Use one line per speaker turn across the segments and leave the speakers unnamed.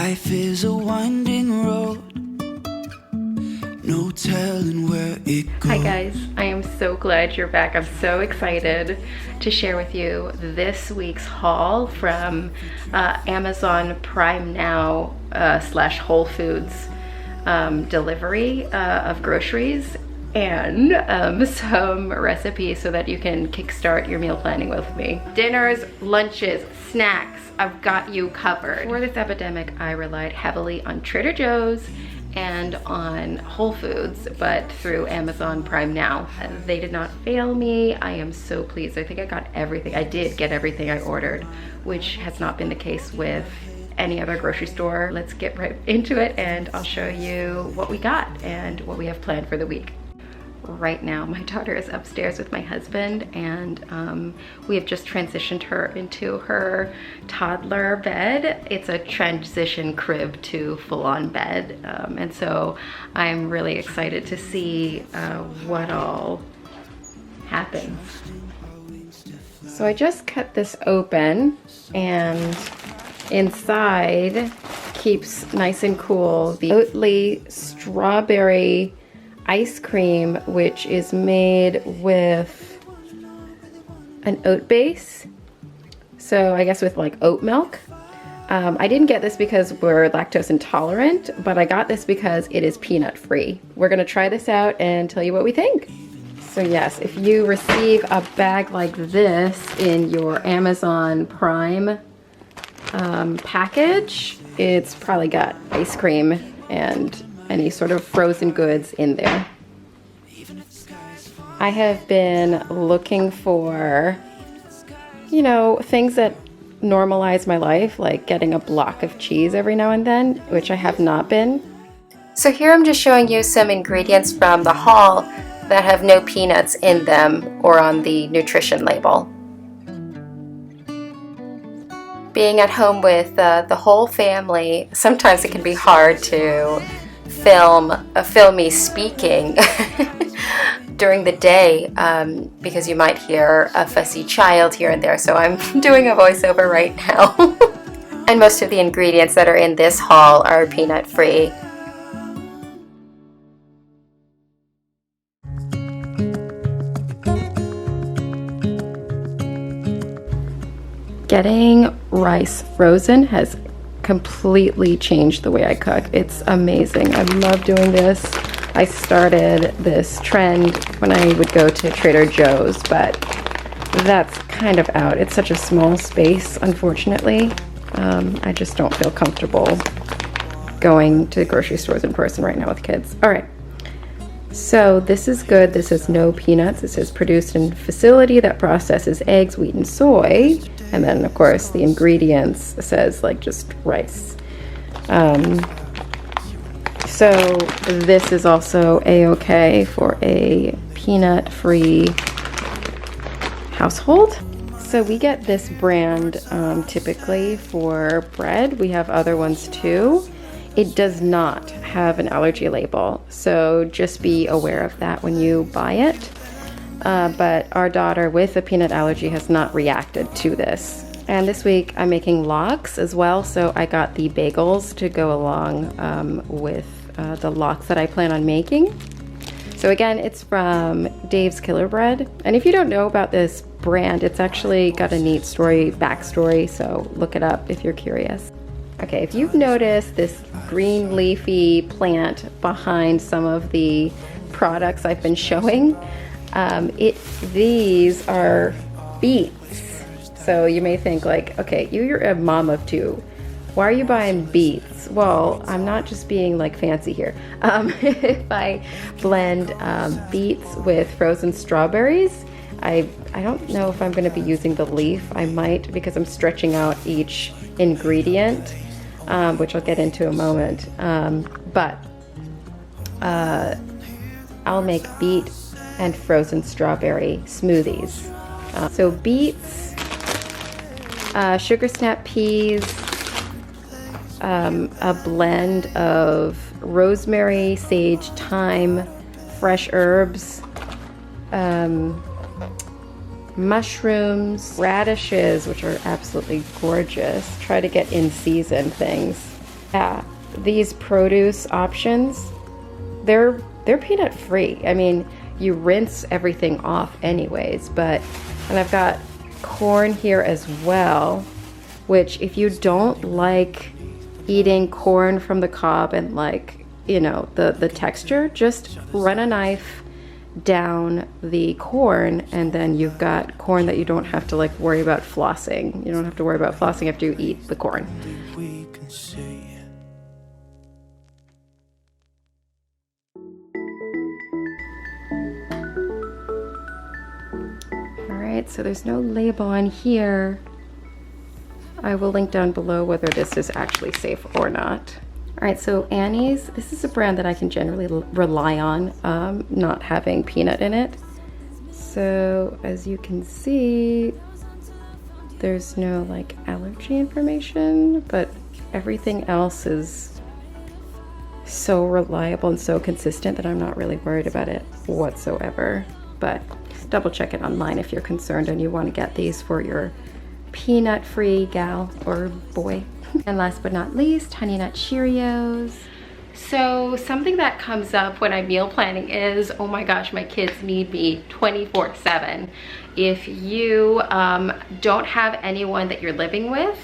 Life is a winding road, no telling where it goes.
Hi guys, I am so glad you're back. I'm so excited to share with you this week's haul from Amazon Prime Now / Whole Foods delivery of groceries and some recipes so that you can kickstart your meal planning with me. Dinners, lunches, snacks, I've got you covered. For this epidemic, I relied heavily on Trader Joe's and on Whole Foods, but through Amazon Prime Now. They did not fail me. I am so pleased. I think I got everything. I did get everything I ordered, which has not been the case with any other grocery store. Let's get right into it and I'll show you what we got and what we have planned for the week. Right now, my daughter is upstairs with my husband and we have just transitioned her into her toddler bed. It's a transition crib to full-on bed. And so I'm really excited to see what all happens. So I just cut this open and inside keeps nice and cool the Oatly strawberry ice cream, which is made with an oat base, so I guess with like oat milk. I didn't get this because we're lactose intolerant, but I got this because it is peanut free. We're gonna try this out and tell you what we think. So yes, if you receive a bag like this in your Amazon Prime package, it's probably got ice cream and any sort of frozen goods in there. I have been looking for, you know, things that normalize my life, like getting a block of cheese every now and then, which I have not been. So here I'm just showing you some ingredients from the haul that have no peanuts in them or on the nutrition label. Being at home with the whole family, sometimes it can be hard to film me speaking during the day because you might hear a fussy child here and there, so I'm doing a voiceover right now. And most of the ingredients that are in this haul are peanut free. Getting rice frozen has completely changed the way I cook. It's amazing. I love doing this. I started this trend when I would go to Trader Joe's, but that's kind of out. It's such a small space, unfortunately. I just don't feel comfortable going to grocery stores in person right now with kids. All right. So this is good. This is no peanuts. This is produced in a facility that processes eggs, wheat, and soy. And then, of course, the ingredients says like just rice. So this is also a-okay for a peanut-free household. So we get this brand typically for bread. We have other ones too. It does not have an allergy label, so just be aware of that when you buy it. But our daughter with a peanut allergy has not reacted to this. And this week I'm making lox as well, so I got the bagels to go along with the lox that I plan on making. So again, it's from Dave's Killer Bread. And if you don't know about this brand, it's actually got a neat backstory, so look it up if you're curious. Okay, if you've noticed this green leafy plant behind some of the products I've been showing, these are beets. So you may think like, okay, you're a mom of two. Why are you buying beets? Well, I'm not just being like fancy here. If I blend beets with frozen strawberries, I don't know if I'm going to be using the leaf. I might, because I'm stretching out each ingredient, which I'll get into in a moment. But I'll make beet and frozen strawberry smoothies. So beets, sugar snap peas, a blend of rosemary, sage, thyme, fresh herbs, mushrooms, radishes, which are absolutely gorgeous. Try to get in season things. Yeah, these produce options, they're peanut free. I mean, you rinse everything off anyways, and I've got corn here as well, which if you don't like eating corn from the cob and like, you know, the texture, just run a knife down the corn and then you've got corn that you don't have to like worry about flossing. You don't have to worry about flossing after you eat the corn.
We can say.
Alright, so there's no label on here. I will link down below whether this is actually safe or not. Alright, so Annie's, this is a brand that I can generally rely on, not having peanut in it. So as you can see, there's no like allergy information, but everything else is so reliable and so consistent that I'm not really worried about it whatsoever. But double check it online if you're concerned and you want to get these for your peanut-free gal or boy. And last but not least, Honey Nut Cheerios. So something that comes up when I'm meal planning is, oh my gosh, my kids need me 24/7. If you don't have anyone that you're living with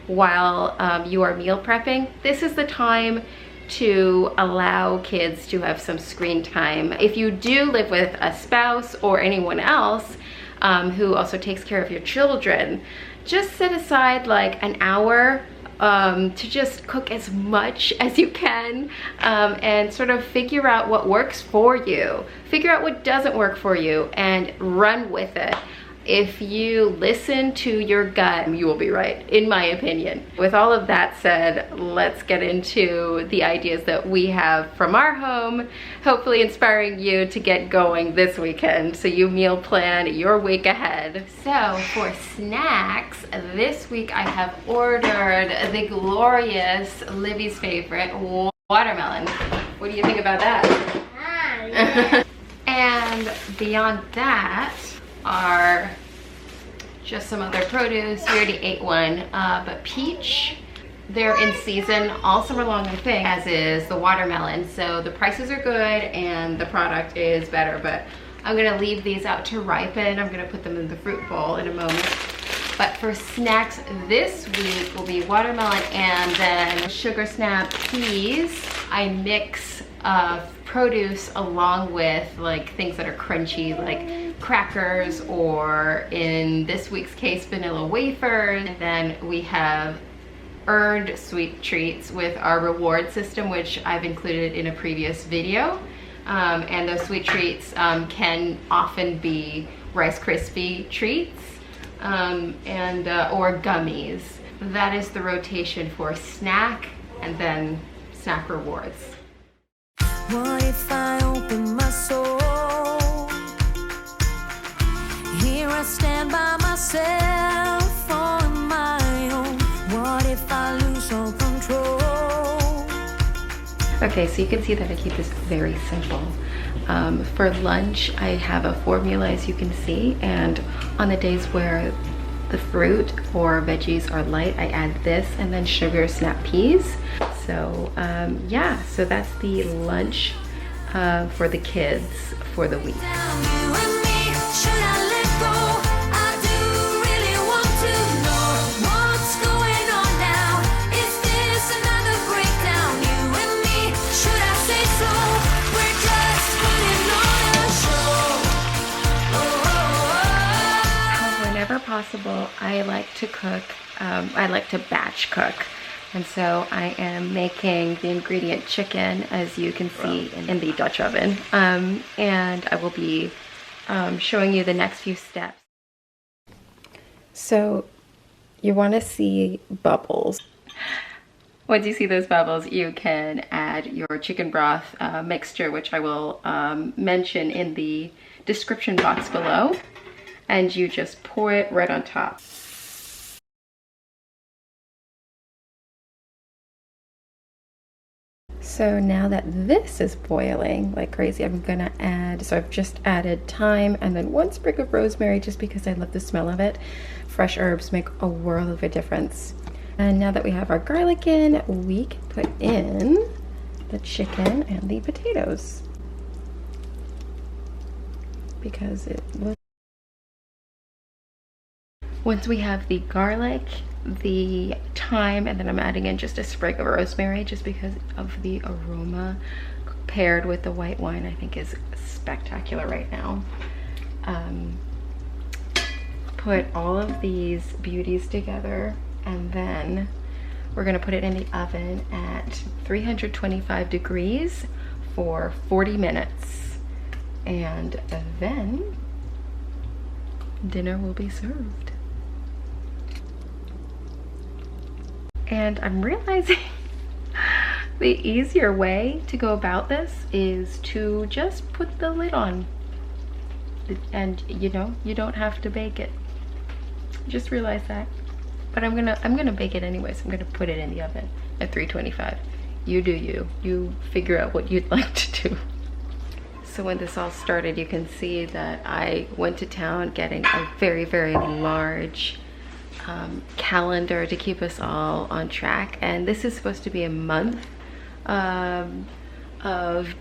while you are meal prepping, this is the time to allow kids to have some screen time. If you do live with a spouse or anyone else who also takes care of your children, just set aside like an hour to just cook as much as you can and sort of figure out what works for you. Figure out what doesn't work for you and run with it. If you listen to your gut, you will be right, in my opinion. With all of that said, let's get into the ideas that we have from our home, hopefully inspiring you to get going this weekend so you meal plan your week ahead. So for snacks, this week I have ordered the glorious Libby's favorite watermelon. What do you think about that? And beyond that are just some other produce. We already ate one, but peach, they're in season all summer long, I think, as is the watermelon. So the prices are good and the product is better, but I'm gonna leave these out to ripen. I'm gonna put them in the fruit bowl in a moment. But for snacks this week will be watermelon and then sugar snap peas. I mix produce along with like things that are crunchy, like crackers, or in this week's case, vanilla wafers. And then we have earned sweet treats with our reward system, which I've included in a previous video. And those sweet treats can often be Rice Krispie treats or gummies. That is the rotation for snack and then snack rewards.
What if I open my soul? Here I stand by myself on my own. What if I lose all control?
Okay, so you can see that I keep this very simple. For lunch, I have a formula, as you can see, and on the days where the fruit or veggies are light, I add this and then sugar snap peas. So yeah, so that's the lunch for the kids for the week. Whenever possible, I like to cook, I like to batch cook. And so I am making the ingredient chicken, as you can see in the Dutch oven. And I will be showing you the next few steps. So you want to see bubbles. Once you see those bubbles, you can add your chicken broth mixture, which I will mention in the description box below. And you just pour it right on top. So now that this is boiling like crazy, I'm gonna add, so I've just added thyme and then 1 sprig of rosemary just because I love the smell of it. Fresh herbs make a world of a difference. And now that we have our garlic in, we can put in the chicken and the potatoes. Because it was... Once we have the garlic, the thyme, and then I'm adding in just a sprig of rosemary just because of the aroma paired with the white wine, I think is spectacular right now. Put all of these beauties together, and then we're gonna put it in the oven at 325 degrees for 40 minutes. And then dinner will be served. And I'm realizing the easier way to go about this is to just put the lid on. And you know, you don't have to bake it. Just realize that. But I'm gonna bake it anyway, so I'm gonna put it in the oven at 325. You do you. You figure out what you'd like to do. So when this all started, you can see that I went to town getting a very, very large calendar to keep us all on track. And this is supposed to be a month of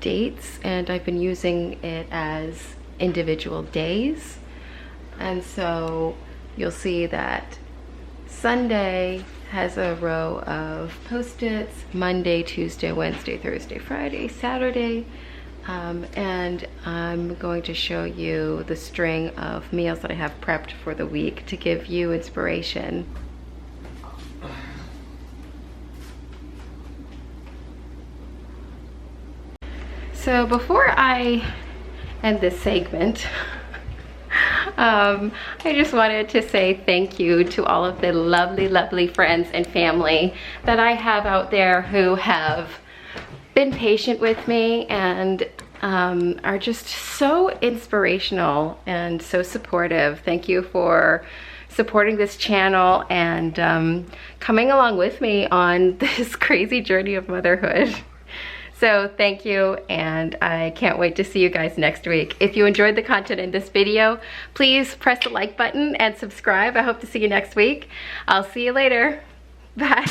dates, and I've been using it as individual days. And so you'll see that Sunday has a row of post-its, Monday, Tuesday, Wednesday, Thursday, Friday, Saturday, and I'm going to show you the string of meals that I have prepped for the week to give you inspiration. So before I end this segment, I just wanted to say thank you to all of the lovely, lovely friends and family that I have out there who have been patient with me and are just so inspirational and so supportive. Thank you for supporting this channel and coming along with me on this crazy journey of motherhood. So thank you, and I can't wait to see you guys next week. If you enjoyed the content in this video, please press the like button and subscribe. I hope to see you next week. I'll see you later. Bye.